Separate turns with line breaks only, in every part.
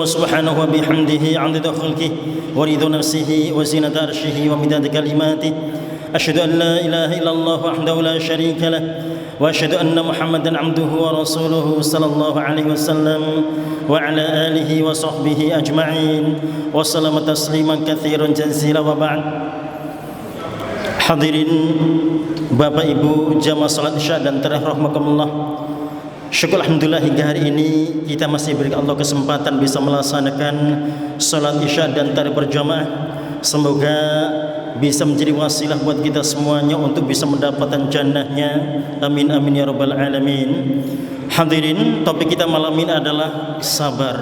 سبحانه وبحمده عدد خلقه ورضا نفسه وزنة عرشه ومداد كلماته أشهد أن لا إله إلا الله وحده لا شريك له وأشهد أن محمدا عبده ورسوله صلى الله عليه وسلم وعلى آله وصحبه أجمعين وسلم تسليما كثيرا جزيلا وبعد. Hadirin Bapak Ibu jamaah salat Isya dan tarawih rahimakumullah. Syukur alhamdulillah hingga hari ini kita masih beri Allah kesempatan bisa melaksanakan salat Isya dan tarawih berjamaah. Semoga bisa menjadi wasilah buat kita semuanya untuk bisa mendapatkan jannahnya. Amin amin ya rabbal alamin. Hadirin, topik kita malam ini adalah sabar.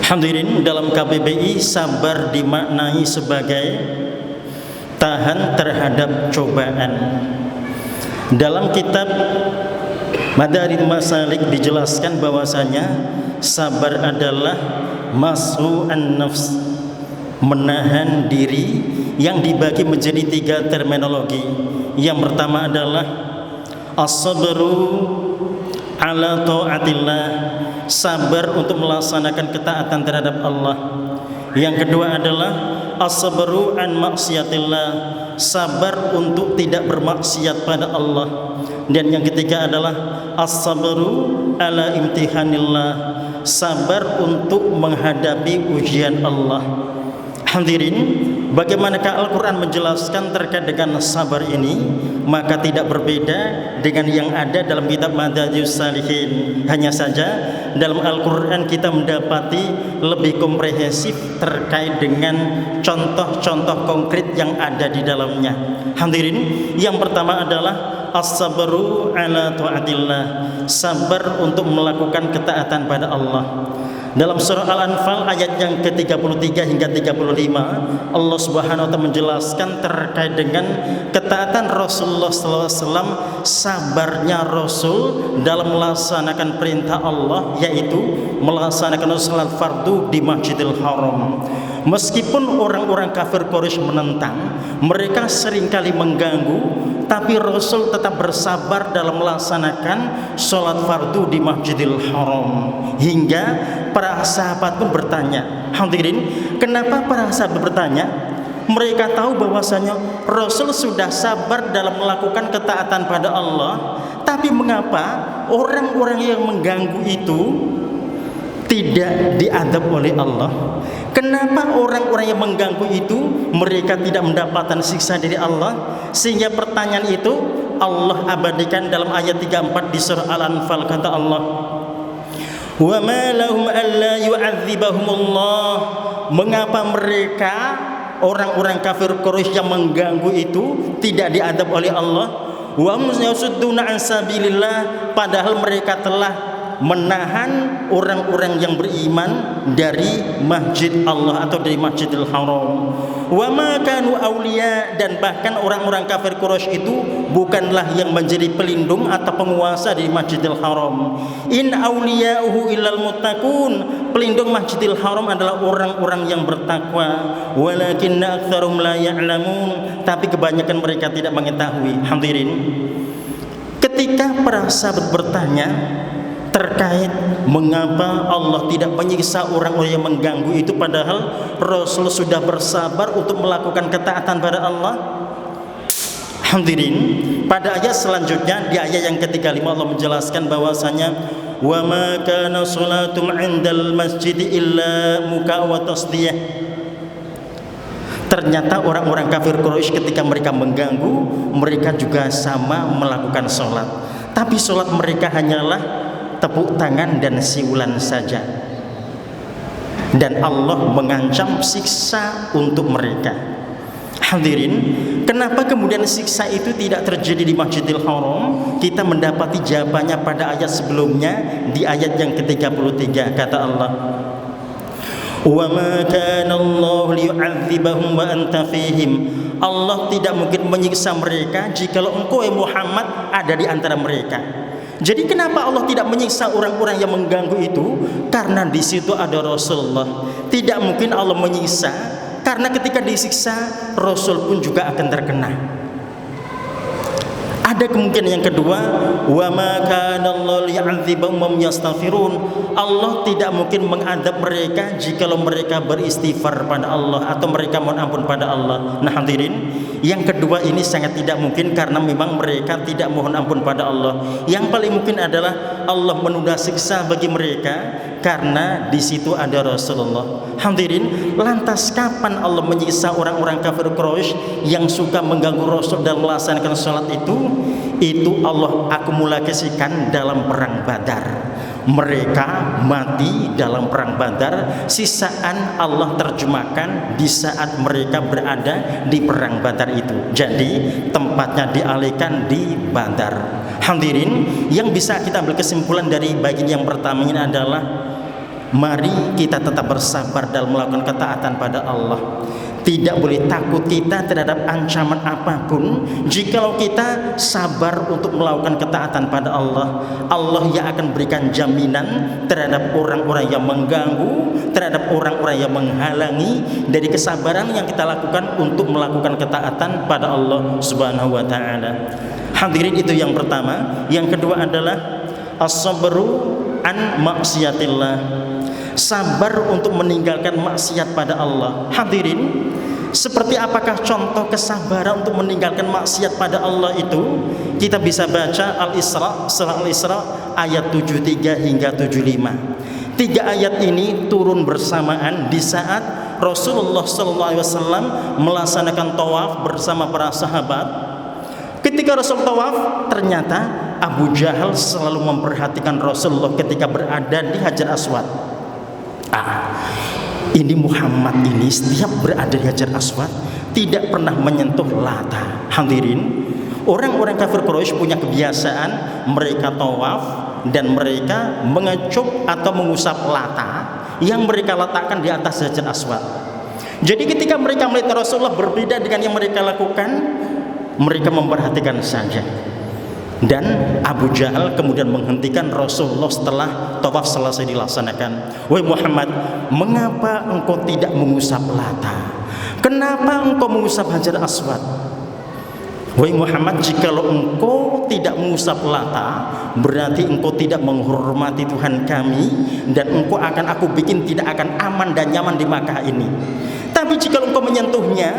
Hadirin, dalam KBBI sabar dimaknai sebagai tahan terhadap cobaan. Dalam kitab Madarijus Masalik dijelaskan bahwasanya sabar adalah mas'u'an nafs, menahan diri, yang dibagi menjadi 3 terminologi. Yang pertama adalah as-sabru ala ta'atillah, sabar untuk melaksanakan ketaatan terhadap Allah. Yang kedua adalah as-sabru an maksiatillah, sabar untuk tidak bermaksiat pada Allah. Dan yang ketiga adalah as-sabru ala imtihanillah, sabar untuk menghadapi ujian Allah. Hadirin, bagaimanakah Al-Quran menjelaskan terkait dengan sabar ini? Maka tidak berbeda dengan yang ada dalam kitab Madarijus Salihin. Hanya saja dalam Al-Quran kita mendapati lebih komprehensif terkait dengan contoh-contoh konkret yang ada di dalamnya. Hadirin, yang pertama adalah as-sabru ala ta'atillah, sabar untuk melakukan ketaatan pada Allah. Dalam surah Al-Anfal ayat yang ke-33 hingga 35, Allah Subhanahu wa taala menjelaskan terkait dengan ketaatan Rasulullah sallallahu alaihi wasallam, sabarnya Rasul dalam melaksanakan perintah Allah, yaitu melaksanakan salat fardu di Masjidil Haram. Meskipun orang-orang kafir Quraisy menentang, mereka seringkali mengganggu, tapi Rasul tetap bersabar dalam melaksanakan sholat fardu di Masjidil Haram. Hingga para sahabat pun bertanya. Hadirin, kenapa para sahabat bertanya? Mereka tahu bahwasanya Rasul sudah sabar dalam melakukan ketaatan pada Allah, tapi mengapa orang-orang yang mengganggu itu tidak diadab oleh Allah? Kenapa orang-orang yang mengganggu itu mereka tidak mendapatkan siksa dari Allah? Sehingga pertanyaan itu Allah abadikan dalam ayat 34 di surah Al-Anfal. Kata Allah, wa ma lahum alla yu'adzibahumullah, mengapa mereka orang-orang kafir Quraisy yang mengganggu itu tidak diadab oleh Allah? Wa hum yasudduna an sabilillah, padahal mereka telah menahan orang-orang yang beriman dari masjid Allah atau dari Masjidil Haram. Wa ma kanu auliya, dan bahkan orang-orang kafir Quraisy itu bukanlah yang menjadi pelindung atau penguasa di Masjidil Haram. In auliya'uhu illal muttaqun, pelindung Masjidil Haram adalah orang-orang yang bertakwa. Walakinna aktsarum la ya'lamun, tapi kebanyakan mereka tidak mengetahui. Hadirin, ketika para sahabat bertanya terkait mengapa Allah tidak menyiksa orang-orang yang mengganggu itu, padahal Rasul sudah bersabar untuk melakukan ketaatan pada Allah. Hadirin, pada ayat selanjutnya di ayat yang ke-35 Allah menjelaskan bahwasanya wa ma kana sholatum 'indal masjid illa muka' wa tasdiyah. Ternyata orang-orang kafir Quraisy ketika mereka mengganggu, mereka juga sama melakukan sholat, tapi sholat mereka hanyalah tepuk tangan dan siulan saja. Dan Allah mengancam siksa untuk mereka. Hadirin, kenapa kemudian siksa itu tidak terjadi di Masjidil Haram? Kita mendapati jawabannya pada ayat sebelumnya, di ayat yang ke-33. Kata Allah, wa ma kana Allah liyu'adzibahum wa anta fihim, Allah tidak mungkin menyiksa mereka jikalau engkau Muhammad ada di antara mereka. Jadi kenapa Allah tidak menyiksa orang-orang yang mengganggu itu? Karena di situ ada Rasulullah. Tidak mungkin Allah menyiksa, karena ketika disiksa Rasul pun juga akan terkena. Ada kemungkinan yang kedua, wa ma kana Allah liya'adzibahum wa hum yastaghfirun. Allah tidak mungkin mengadab mereka jikalau mereka beristighfar pada Allah atau mereka mohon ampun pada Allah. Nah hadirin, yang kedua ini sangat tidak mungkin karena memang mereka tidak mohon ampun pada Allah. Yang paling mungkin adalah Allah menunda siksa bagi mereka karena di situ ada Rasulullah. Hadirin, lantas kapan Allah menyiksa orang-orang kafir Quraisy yang suka mengganggu Rasul dan melaksanakan salat itu? Itu Allah akumulasikan dalam perang Badar. Mereka mati dalam perang Badar, sisaan Allah terjemahkan di saat mereka berada di perang Badar itu. Jadi tempatnya dialihkan di Badar. Hadirin, yang bisa kita ambil kesimpulan dari bagian yang pertama ini adalah mari kita tetap bersabar dalam melakukan ketaatan pada Allah. Tidak boleh takut kita terhadap ancaman apapun. Jikalau kita sabar untuk melakukan ketaatan pada Allah, Allah yang akan berikan jaminan terhadap orang-orang yang mengganggu, terhadap orang-orang yang menghalangi dari kesabaran yang kita lakukan untuk melakukan ketaatan pada Allah Subhanahu wa taala. Hadirin, itu yang pertama. Yang kedua adalah as-sabru an maksiatillah. Sabar untuk meninggalkan maksiat pada Allah. Hadirin, seperti apakah contoh kesabaran untuk meninggalkan maksiat pada Allah itu? Kita bisa baca Al-Isra, surah Al-Isra ayat 73 hingga 75. Tiga ayat ini turun bersamaan di saat Rasulullah SAW melaksanakan tawaf bersama para sahabat. Ketika Rasul tawaf, ternyata Abu Jahal selalu memperhatikan Rasulullah ketika berada di Hajar Aswad. Ini Muhammad ini setiap berada di Hajar Aswad tidak pernah menyentuh Lata. Hadirin, orang-orang kafir Quraisy punya kebiasaan mereka tawaf dan mereka mengecup atau mengusap Lata yang mereka letakkan di atas Hajar Aswad. Jadi ketika mereka melihat Rasulullah berbeda dengan yang mereka lakukan, mereka memperhatikan saja. Dan Abu Jahal kemudian menghentikan Rasulullah setelah tawaf selesai dilaksanakan. Wahai Muhammad, mengapa engkau tidak mengusap Lata? Kenapa engkau mengusap Hajar Aswad? Wahai Muhammad, jikalau engkau tidak mengusap Lata, berarti engkau tidak menghormati Tuhan kami, dan engkau akan aku bikin tidak akan aman dan nyaman di Makkah ini. Tapi jikalau engkau menyentuhnya,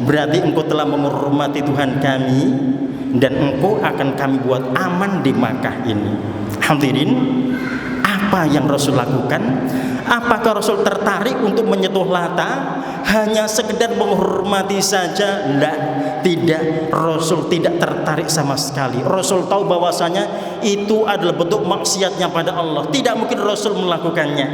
berarti engkau telah menghormati Tuhan kami, dan engkau akan kami buat aman di Makkah ini. Hadirin, apa yang Rasul lakukan? Apakah Rasul tertarik untuk menyentuh Lata? Hanya sekedar menghormati saja? Tidak. Rasul tidak tertarik sama sekali. Rasul tahu bahwasanya itu adalah bentuk maksiatnya pada Allah. Tidak mungkin Rasul melakukannya.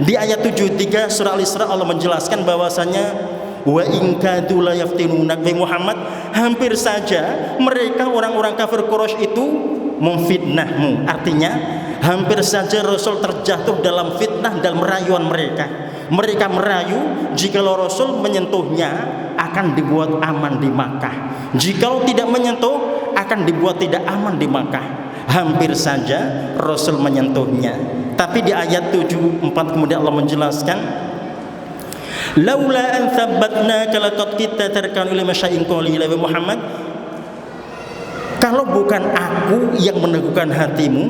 Di ayat 73 surah Al-Isra Allah menjelaskan bahwasanya wa in kadu la yaftinunak, Muhammad, hampir saja mereka orang-orang kafir Quraisy itu memfitnahmu. Artinya hampir saja Rasul terjatuh dalam fitnah dan merayuan mereka. Mereka merayu jikalau Rasul menyentuhnya akan dibuat aman di Makkah, jikalau tidak menyentuh akan dibuat tidak aman di Makkah. Hampir saja Rasul menyentuhnya. Tapi di ayat 74 kemudian Allah menjelaskan, laula an thabbatnaka laqad kitta tarkan ila masyai'in qalila. Muhammad, kalau bukan aku yang meneguhkan hatimu,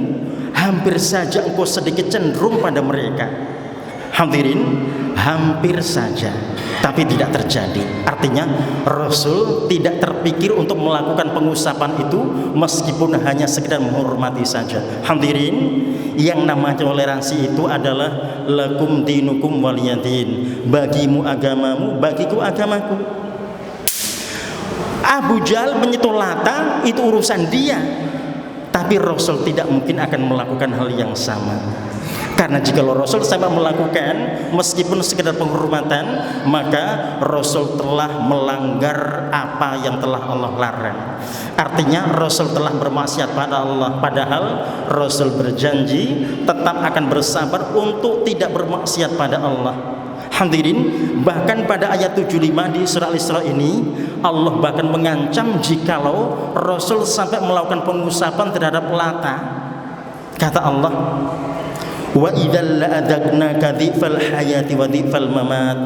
hampir saja engkau sedikit cenderung pada mereka. Hadirin, hampir saja, tapi tidak terjadi. Artinya Rasul tidak terpikir untuk melakukan pengusapan itu meskipun hanya sekedar menghormati saja. Hadirin, yang namanya toleransi itu adalah lakum dinukum waliyadin. Bagimu agamamu, bagiku agamaku. Abu Jahal menyentuh Lata itu urusan dia, tapi Rasul tidak mungkin akan melakukan hal yang sama. Karena jika Rasul sampai melakukan meskipun sekedar penghormatan, maka Rasul telah melanggar apa yang telah Allah larang. Artinya Rasul telah bermaksiat pada Allah, padahal Rasul berjanji tetap akan bersabar untuk tidak bermaksiat pada Allah. Hadirin, bahkan pada ayat 75 di surah Al-Isra ini Allah bahkan mengancam jikalau Rasul sampai melakukan pengusapan terhadap Lata. Kata Allah, wa idzal la'adaqnaka dzifal hayati wa dzifal mamat.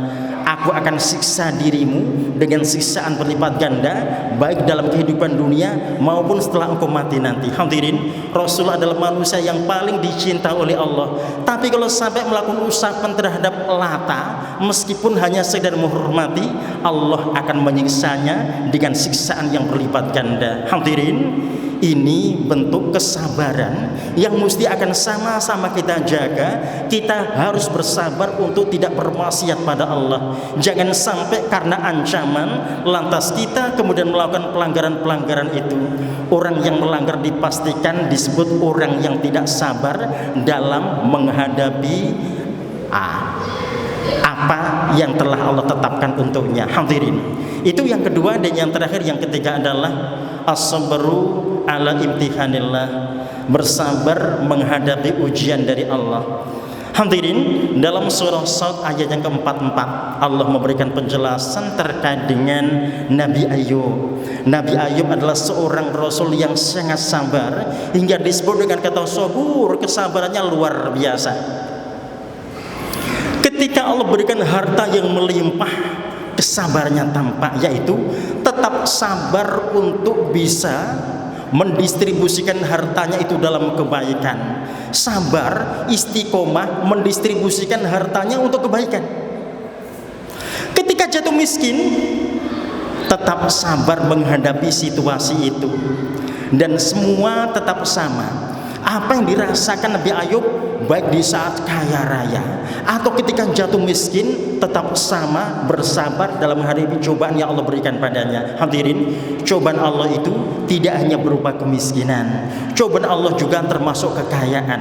aku akan siksa dirimu dengan siksaan berlipat ganda, baik dalam kehidupan dunia maupun setelah engkau mati nanti. Hadirin, Rasul adalah manusia yang paling dicinta oleh Allah. Tapi kalau sampai melakukan usapan terhadap Lata, meskipun hanya sekedar menghormati, Allah akan menyiksanya dengan siksaan yang berlipat ganda. Hadirin, ini bentuk kesabaran yang mesti akan sama-sama kita jaga. Kita harus bersabar untuk tidak bermaksiat pada Allah. Jangan sampai karena ancaman lantas kita kemudian melakukan pelanggaran-pelanggaran itu. Orang yang melanggar dipastikan disebut orang yang tidak sabar dalam menghadapi apa yang telah Allah tetapkan untuknya. Hadirin, itu yang kedua. Dan yang terakhir, yang ketiga adalah as-sabru ala imtihanillah, bersabar menghadapi ujian dari Allah. Hadirin, dalam surah Shad ayat yang ke-44 Allah memberikan penjelasan terkait dengan Nabi Ayub. Nabi Ayub adalah seorang rasul yang sangat sabar, hingga disebut dengan kata sabur, kesabarannya luar biasa. Ketika Allah berikan harta yang melimpah, kesabarannya tampak, yaitu tetap sabar untuk bisa mendistribusikan hartanya itu dalam kebaikan. Sabar, istiqomah mendistribusikan hartanya untuk kebaikan. Ketika jatuh miskin, tetap sabar menghadapi situasi itu. Dan semua tetap sama. Apa yang dirasakan Nabi Ayub, baik di saat kaya raya atau ketika jatuh miskin, tetap sama bersabar dalam menghadapi cobaan yang Allah berikan padanya. Hadirin, cobaan Allah itu tidak hanya berupa kemiskinan, cobaan Allah juga termasuk kekayaan.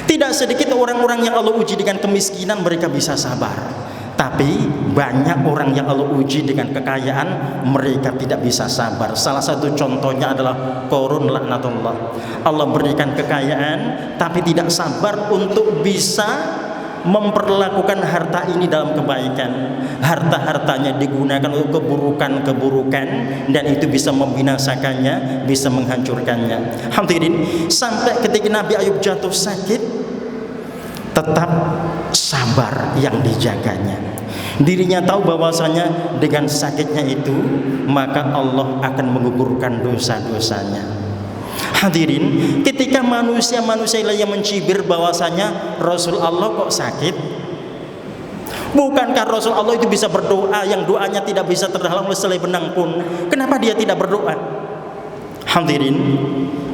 Tidak sedikit orang-orang yang Allah uji dengan kemiskinan, mereka bisa sabar. Tapi banyak orang yang Allah uji dengan kekayaan, mereka tidak bisa sabar. Salah satu contohnya adalah Qarun laknatullah. Allah berikan kekayaan tapi tidak sabar untuk bisa memperlakukan harta ini dalam kebaikan. Harta-hartanya digunakan untuk keburukan-keburukan, dan itu bisa membinasakannya, bisa menghancurkannya. Hadirin, sampai ketika Nabi Ayub jatuh sakit, tetap sabar yang dijaganya. Dirinya tahu bahwasanya dengan sakitnya itu maka Allah akan menggugurkan dosa-dosanya. Hadirin, ketika manusia-manusia yang mencibir bahwasanya Rasul Allah kok sakit, bukankah Rasul Allah itu bisa berdoa yang doanya tidak bisa terhalang oleh selai benang pun? Kenapa dia tidak berdoa? Hadirin,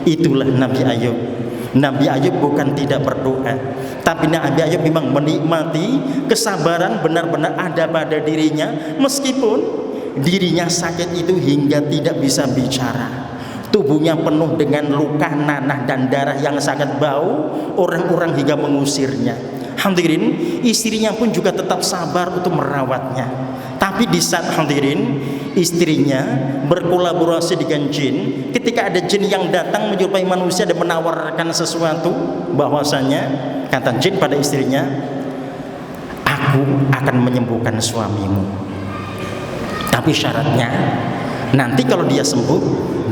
itulah Nabi Ayub. Nabi Ayub bukan tidak berdoa, tapi Nabi Ayub memang menikmati kesabaran benar-benar ada pada dirinya, meskipun dirinya sakit itu hingga tidak bisa bicara. Tubuhnya penuh dengan luka, nanah dan darah yang sangat bau. Orang-orang hingga mengusirnya. Hadirin, istrinya pun juga tetap sabar untuk merawatnya. Tapi di saat hadirin, istrinya berkolaborasi dengan jin. Ketika ada jin yang datang menyerupai manusia dan menawarkan sesuatu, bahwasanya kata jin pada istrinya, aku akan menyembuhkan suamimu, tapi syaratnya nanti kalau dia sembuh,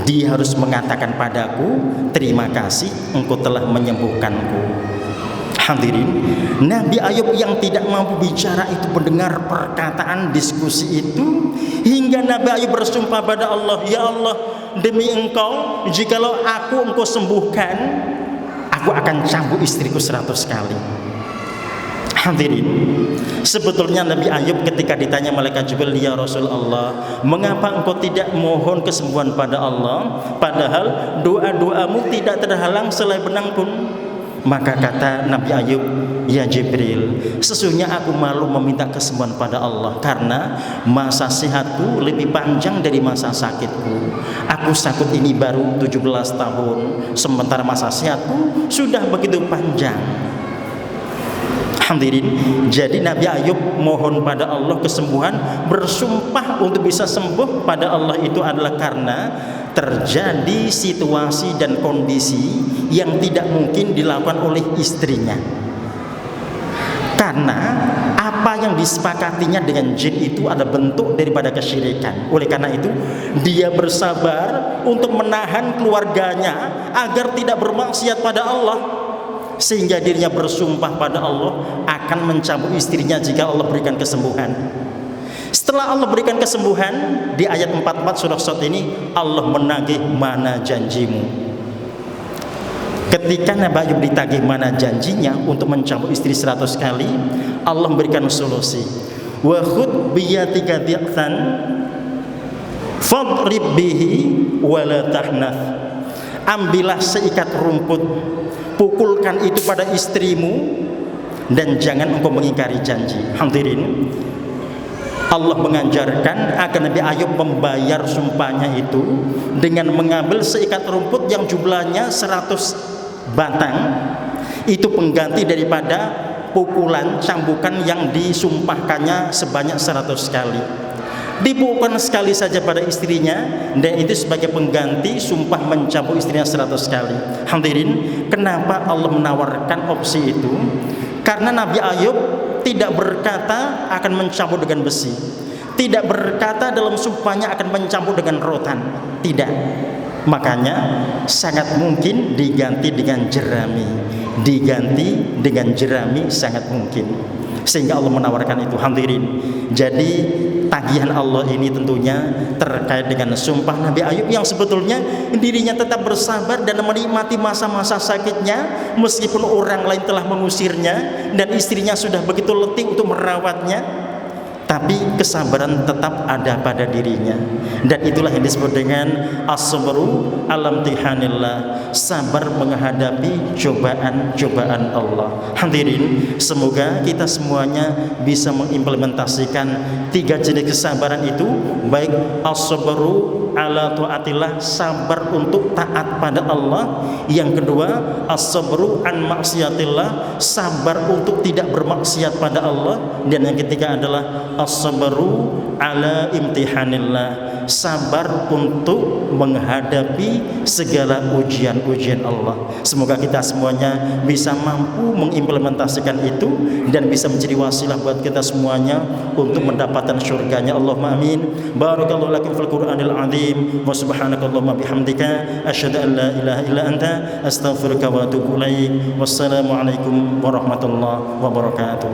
dia harus mengatakan padaku, terima kasih engkau telah menyembuhkanku. Hadirin, Nabi Ayub yang tidak mampu bicara itu mendengar perkataan diskusi itu, hingga Nabi Ayub bersumpah pada Allah, ya Allah, demi engkau, jikalau engkau sembuhkan, aku akan cambuk istriku 100 kali. Hadirin, sebetulnya Nabi Ayub ketika ditanya malaikat Jibril, ya Rasulullah, mengapa engkau tidak mohon kesembuhan pada Allah, padahal doa-doamu tidak terhalang selai benang pun? Maka kata Nabi Ayub, ya Jibril, sesungguhnya aku malu meminta kesembuhan pada Allah, karena masa sehatku lebih panjang dari masa sakitku. Aku sakit ini baru 17 tahun, sementara masa sehatku sudah begitu panjang. Hadirin, jadi Nabi Ayub mohon pada Allah kesembuhan, bersumpah untuk bisa sembuh pada Allah itu adalah karena terjadi situasi dan kondisi yang tidak mungkin dilakukan oleh istrinya. Karena apa yang disepakatinya dengan jin itu ada bentuk daripada kesyirikan. Oleh karena itu dia bersabar untuk menahan keluarganya agar tidak bermaksiat pada Allah. sehingga dirinya bersumpah pada Allah akan mencambuk istrinya jika Allah berikan kesembuhan. Setelah Allah berikan kesembuhan, di ayat 44 surah Shad ini Allah menagih mana janjimu. Ketika Nabi Ayub ditagih mana janjinya untuk mencambuk istri 100 kali, Allah memberikan solusi. Wa khudh biyatika dhi'than fadrib bihi wa la tahnath. Ambillah seikat rumput, pukulkan itu pada istrimu dan jangan engkau mengingkari janji. Hadirin, Allah mengajarkan agar Nabi Ayub membayar sumpahnya itu dengan mengambil seikat rumput yang jumlahnya 100 batang. Itu pengganti daripada pukulan cambukan yang disumpahkannya sebanyak 100 kali. Dipukulkan sekali saja pada istrinya, dan itu sebagai pengganti sumpah mencambuk istrinya 100 kali. Hadirin, kenapa Allah menawarkan opsi itu? Karena Nabi Ayub tidak berkata akan mencambuk dengan besi, tidak berkata dalam sumpahnya akan mencambuk dengan rotan, tidak. Makanya sangat mungkin diganti dengan jerami, diganti dengan jerami sangat mungkin, sehingga Allah menawarkan itu. Hadirin, jadi tagihan Allah ini tentunya terkait dengan sumpah Nabi Ayub yang sebetulnya dirinya tetap bersabar dan menikmati masa-masa sakitnya meskipun orang lain telah mengusirnya dan istrinya sudah begitu letih untuk merawatnya, tapi kesabaran tetap ada pada dirinya. Dan itulah yang disebut dengan as-sabru alam tihanillah, sabar menghadapi cobaan-cobaan Allah. Hadirin, semoga kita semuanya bisa mengimplementasikan 3 jenis kesabaran itu, baik as-sabru ala taatillah, sabar untuk taat pada Allah. Yang kedua, as-sabru an maksiatillah, sabar untuk tidak bermaksiat pada Allah. Dan yang ketiga adalah as-sabru ala imtihanillah, sabar untuk menghadapi segala ujian-ujian Allah. Semoga kita semuanya bisa mampu mengimplementasikan itu dan bisa menjadi wasilah buat kita semuanya untuk mendapatkan surganya. Allahumma amin. Barakallahu lakum fil Qur'anil azim wa subhanakallahumma bihamdika asyhadu an la ilaha illa anta astaghfiruka wa atubu ilaik. Wassalamu alaikum warahmatullahi wabarakatuh.